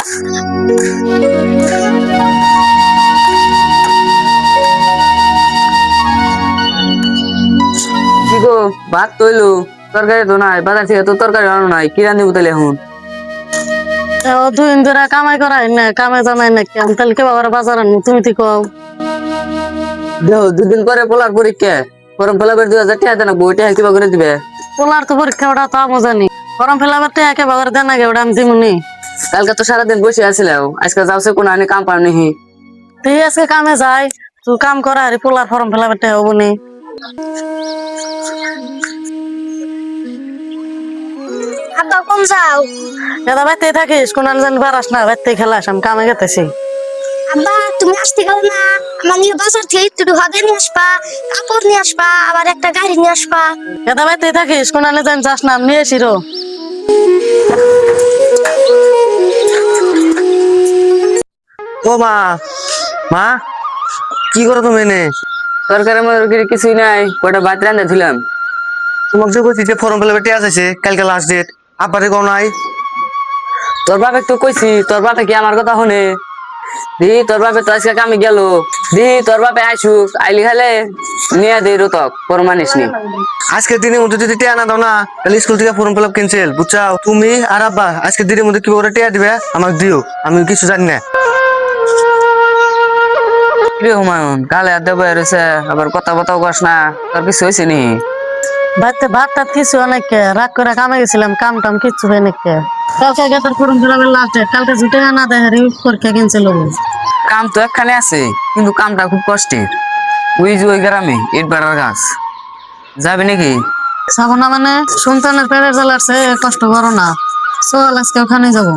কি গো, ভাত তৈলো, তরকারি তো নাই, বাজার থেকে তো তরকারি আনো নাই, কি রান্ধিব তাহলে এখন? দুদিন ধরে কামাই করাই না, কামে জানাই না কেন, তাহলে কেবা করে বাজার আনবো তুমি তো কও। দেখো 2 দিন পরে পোলার পরীক্ষা, ফর্ম ফিল আপের 2000 টাকা দেন, বইটা কিবা করে দিবে? পোলার তো পরীক্ষা ওটা তো আমও জানি, গরম ফেলাবার কেবা করে দেন আগে ওটা আমি দিমুনি। কালকে তো সারাদিন বসে আছিলাম, আজকে যাওছে কোন আনি কাম পাও নি। তুই আজকে কামে যাই, তুই কাম করা আর পোলার ফর্ম ফেলাবার হবো নি। আব্বা কোন যাও? দাদা বাইতে থাকিস, কোন জানি পারাস না, বাইতে খেলাস, আমি কামে গেতেছি। আব্বা তুমি আসতে গেল না, আমার নিয়ে বাজার থেকে একটু হাতে নিয়ে আসবা, কাপড় নিয়ে আসবা, আবার একটা গাড়ি নিয়ে আসবা। দাদা বাইতে থাকিস, কোন জানি যাস না, আমি নিয়ে এসি রো। ও মা, মা কি করো তুমি এনে? তরকারি মরকারি কিছুই নাই, কটা ভাত রান্ধা দিলাম। তোমাকে যে কইছি যে ফর্ম ফিল আপের টেস্ট আছে, কালকে লাস্ট ডেট, আব্বারে কও নাই? তোর বাপে তো কইছি, তোর বাপে কি আমার কথা শুনে? তোর বাপে তো আজকে কামে গেল, তোর বাপে আইসুক, আইলি খালে নিয়ে দে রতক, পর মানিস নি। আজকের দিনের মধ্যে যদি টেয়া না দাও না, তাহলে স্কুল থেকে ফর্ম ফিল আপ ক্যান্সেল, বুঝছাও? তুমি আর আব্বা আজকের দিনের মধ্যে কি করে টেয়া দিবে আমাকে দিও, আমি কিছু জানি না। হুমায়ুন কালে আর দেবো রয়েছে, আবার কথা বতাও কস না, তোর কিছু হয়েছে নি? বাইতে ভাত টাত কিছু অনেক রাগ করে কামে গেছিলাম, কাম টাম কিচ্ছু হয় নাকি। কালকে গেটার ফর্ম ফিলাপের লাস্ট ডেট, কালকে ছুটে না দেয় পরীক্ষা ক্যান্সেল হবো। কাম তো একখানে আছে, কিন্তু কামটা খুব কষ্টের। ওই যে ওই গ্রামে ইট বাড়ার গাছ, যাবি নাকি? যাবো না মানে, সন্তানের পেটের জ্বালাচ্ছে, কষ্ট করো না, চল আজকে ওখানে যাবো।